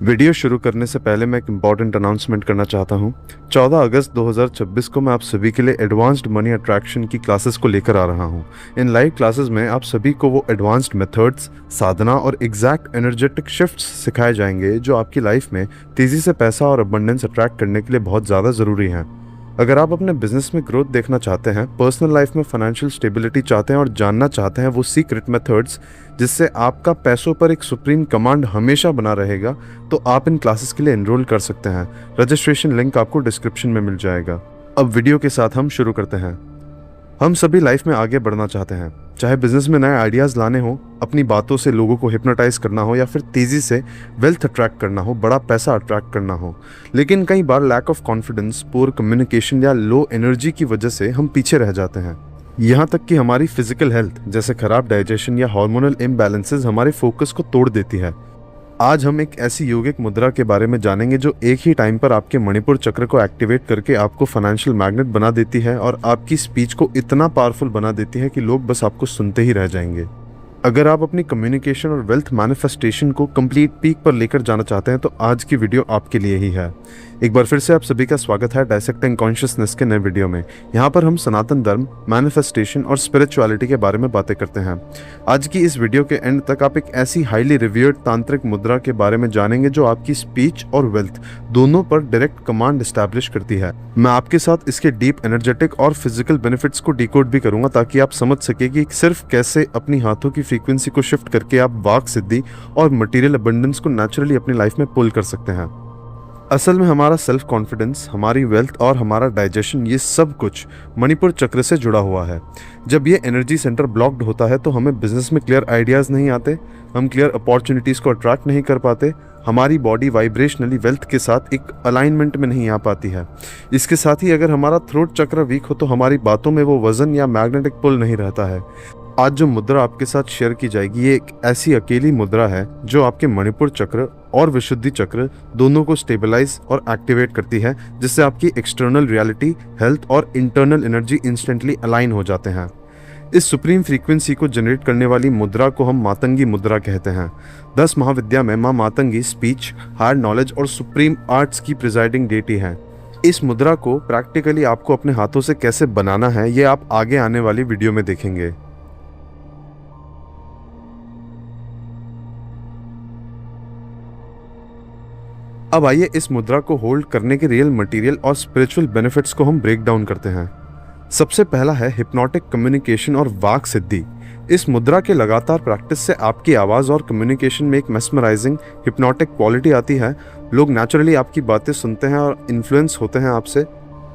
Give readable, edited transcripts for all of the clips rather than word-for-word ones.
Video शुरू करने से पहले मैं एक इम्पॉर्टेंट अनाउंसमेंट करना चाहता हूँ। 14 अगस्त 2026 को मैं आप सभी के लिए एडवांस्ड मनी अट्रैक्शन की क्लासेस को लेकर आ रहा हूँ। इन लाइव क्लासेस में आप सभी को वो एडवांस्ड मेथड्स, साधना और एग्जैक्ट एनर्जेटिक शिफ्ट्स सिखाए जाएंगे जो आपकी लाइफ में तेज़ी से पैसा और अबंडेंस अट्रैक्ट करने के लिए बहुत ज़्यादा ज़रूरी हैं। अगर आप अपने बिजनेस में ग्रोथ देखना चाहते हैं, पर्सनल लाइफ में फाइनेंशियल स्टेबिलिटी चाहते हैं और जानना चाहते हैं वो सीक्रेट मेथड्स जिससे आपका पैसों पर एक सुप्रीम कमांड हमेशा बना रहेगा, तो आप इन क्लासेस के लिए एनरोल कर सकते हैं। रजिस्ट्रेशन लिंक आपको डिस्क्रिप्शन में मिल जाएगा। अब वीडियो के साथ हम शुरू करते हैं। हम सभी लाइफ में आगे बढ़ना चाहते हैं, चाहे बिजनेस में नए आइडियाज़ लाने हो, अपनी बातों से लोगों को हिप्नोटाइज करना हो या फिर तेज़ी से वेल्थ अट्रैक्ट करना हो, बड़ा पैसा अट्रैक्ट करना हो। लेकिन कई बार lack of confidence, poor communication या लो एनर्जी की वजह से हम पीछे रह जाते हैं। यहाँ तक कि हमारी फिजिकल हेल्थ जैसे खराब डाइजेशन या हार्मोनल इम्बैलेंसेस हमारे फोकस को तोड़ देती है। आज हम एक ऐसी योगिक मुद्रा के बारे में जानेंगे जो एक ही टाइम पर आपके मणिपुर चक्र को एक्टिवेट करके आपको फाइनेंशियल मैग्नेट बना देती है और आपकी स्पीच को इतना पावरफुल बना देती है कि लोग बस आपको सुनते ही रह जाएंगे। अगर आप अपनी कम्युनिकेशन और वेल्थ मैनिफेस्टेशन को कंप्लीट पीक पर लेकर जाना चाहते हैं तो आज की वीडियो आपके लिए ही है। एक बार फिर से आप सभी का स्वागत है डायसेक्टिंग कॉन्शियसनेस के नए वीडियो में। यहाँ पर हम सनातन धर्म, मैनिफेस्टेशन और स्पिरिचुअलिटी के बारे में बातें करते हैं। आज की इस वीडियो के एंड तक आप एक ऐसी हाईली रिव्यूर्ड तांत्रिक मुद्रा के बारे में जानेंगे जो आपकी स्पीच और वेल्थ दोनों पर डायरेक्ट कमांड एस्टैब्लिश करती है। मैं आपके साथ इसके डीप एनर्जेटिक और फिजिकल बेनिफिट्स को डिकोड भी करूंगा ताकि आप समझ सके कि सिर्फ कैसे अपनी हाथों की फ्रीक्वेंसी को शिफ्ट करके आप वाक सिद्धि और मटेरियल अबंडेंस को नेचुरली अपनी लाइफ में पुल कर सकते हैं। असल में हमारा सेल्फ कॉन्फिडेंस, हमारी वेल्थ और हमारा डाइजेशन, ये सब कुछ मणिपुर चक्र से जुड़ा हुआ है। जब ये एनर्जी सेंटर ब्लॉक्ड होता है तो हमें बिजनेस में क्लियर आइडियाज़ नहीं आते, हम क्लियर अपॉर्चुनिटीज़ को अट्रैक्ट नहीं कर पाते, हमारी बॉडी वाइब्रेशनली वेल्थ के साथ एक अलाइनमेंट में नहीं आ पाती है। इसके साथ ही अगर हमारा थ्रोट चक्र वीक हो तो हमारी बातों में वो वजन या मैग्नेटिक पुल नहीं रहता है। आज जो मुद्रा आपके साथ शेयर की जाएगी ये एक ऐसी अकेली मुद्रा है जो आपके मणिपुर चक्र और विशुद्धि चक्र दोनों को स्टेबलाइज और एक्टिवेट करती है, जिससे आपकी एक्सटर्नल रियलिटी, हेल्थ और इंटरनल एनर्जी इंस्टेंटली अलाइन हो जाते हैं। इस सुप्रीम फ्रीक्वेंसी को जनरेट करने वाली मुद्रा को हम मातंगी मुद्रा कहते हैं। 10 महाविद्या में माँ मातंगी स्पीच, हायर नॉलेज और सुप्रीम आर्ट्स की प्रिजाइडिंग डेटी है। इस मुद्रा को प्रैक्टिकली आपको अपने हाथों से कैसे बनाना है ये आप आगे आने वाली वीडियो में देखेंगे। अब आइए इस मुद्रा को होल्ड करने के रियल मटेरियल और स्पिरिचुअल बेनिफिट्स को हम ब्रेक डाउन करते हैं। सबसे पहला है हिप्नोटिक कम्युनिकेशन और वाक सिद्धि। इस मुद्रा के लगातार प्रैक्टिस से आपकी आवाज़ और कम्युनिकेशन में एक मेस्मराइजिंग हिप्नोटिक क्वालिटी आती है। लोग नेचुरली आपकी बातें सुनते हैं और इन्फ्लुएंस होते हैं आपसे।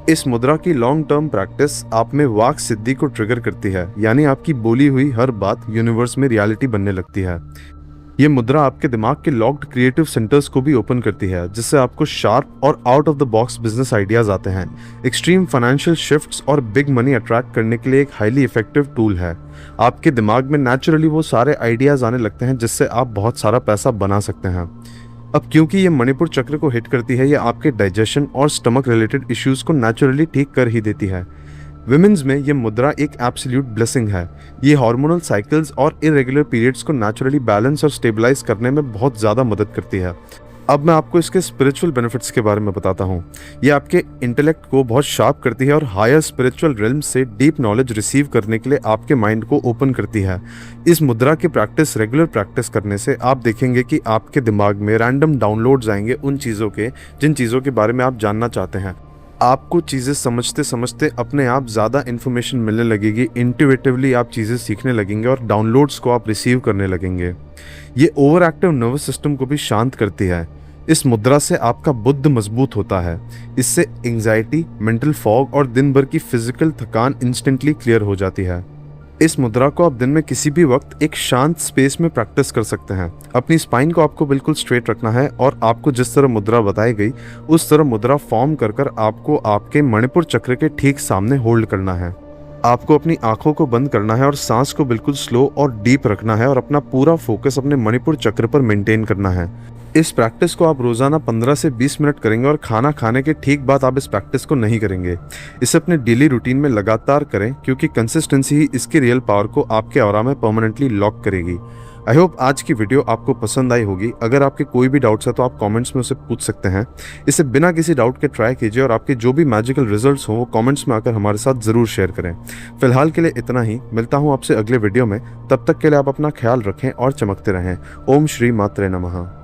इस मुद्रा की लॉन्ग टर्म प्रैक्टिस आप में वाक सिद्धि को ट्रिगर करती है, यानी आपकी बोली हुई हर बात यूनिवर्स में रियलिटी बनने लगती है। ये मुद्रा आपके दिमाग के लॉक्ड क्रिएटिव सेंटर्स को भी ओपन करती है, जिससे आपको शार्प और out of the box business ideas आते हैं। एक्सट्रीम फाइनेंशियल शिफ्ट्स और बिग मनी अट्रैक्ट करने के लिए एक हाईली इफेक्टिव टूल है। आपके दिमाग में नेचुरली वो सारे आइडियाज आने लगते हैं जिससे आप बहुत सारा पैसा बना सकते हैं। अब क्योंकि ये मणिपुर चक्र को हिट करती है, ये आपके डाइजेशन और स्टमक रिलेटेड इश्यूज को नेचुरली ठीक कर ही देती है। विमेंस में ये मुद्रा एक एब्सोल्यूट ब्लेसिंग है। ये हार्मोनल साइकिल्स और इरेगुलर पीरियड्स को नेचुरली बैलेंस और स्टेबलाइज करने में बहुत ज़्यादा मदद करती है। अब मैं आपको इसके स्पिरिचुअल बेनिफिट्स के बारे में बताता हूँ। ये आपके इंटेलेक्ट को बहुत शार्प करती है और हायर स्पिरिचुअल रिल्म से डीप नॉलेज रिसीव करने के लिए आपके माइंड को ओपन करती है। इस मुद्रा की प्रैक्टिस रेगुलर प्रैक्टिस करने से आप देखेंगे कि आपके दिमाग में रैंडम डाउनलोड्स आएंगे उन चीज़ों के जिन चीज़ों के बारे में आप जानना चाहते हैं। आपको चीज़ें समझते समझते अपने आप ज़्यादा इन्फॉर्मेशन मिलने लगेगी। इंट्यूटिवली आप चीज़ें सीखने लगेंगे और डाउनलोड्स को आप रिसीव करने लगेंगे। ये ओवर एक्टिव नर्वस सिस्टम को भी शांत करती है। इस मुद्रा से आपका बुद्ध मजबूत होता है। इससे एंजाइटी, मेंटल फॉग और दिन भर की फिजिकल थकान इंस्टेंटली क्लियर हो जाती है। इस मुद्रा को आप दिन में किसी भी वक्त एक शांत स्पेस में प्रैक्टिस कर सकते हैं। अपनी स्पाइन को आपको बिल्कुल स्ट्रेट रखना है और आपको जिस तरह मुद्रा बताई गई उस तरह मुद्रा फॉर्म कर आपको आपके मणिपुर चक्र के ठीक सामने होल्ड करना है। आपको अपनी आंखों को बंद करना है और सांस को बिल्कुल स्लो और डीप रखना है और अपना पूरा फोकस अपने मणिपुर चक्र पर मेंटेन करना है। इस प्रैक्टिस को आप रोजाना 15 से 20 मिनट करेंगे और खाना खाने के ठीक बाद आप इस प्रैक्टिस को नहीं करेंगे। इसे अपने डेली रूटीन में लगातार करें क्योंकि कंसिस्टेंसी ही इसकी रियल पावर को आपके ऑरा में परमानेंटली लॉक करेगी। आई होप आज की वीडियो आपको पसंद आई होगी। अगर आपके कोई भी डाउट्स है तो आप कमेंट्स में उसे पूछ सकते हैं। इसे बिना किसी डाउट के ट्राई कीजिए और आपके जो भी मैजिकल रिजल्ट्स हों वो कमेंट्स में आकर हमारे साथ ज़रूर शेयर करें। फिलहाल के लिए इतना ही, मिलता हूँ आपसे अगले वीडियो में। तब तक के लिए आप अपना ख्याल रखें और चमकते रहें। ओम श्री मात्रे नमः।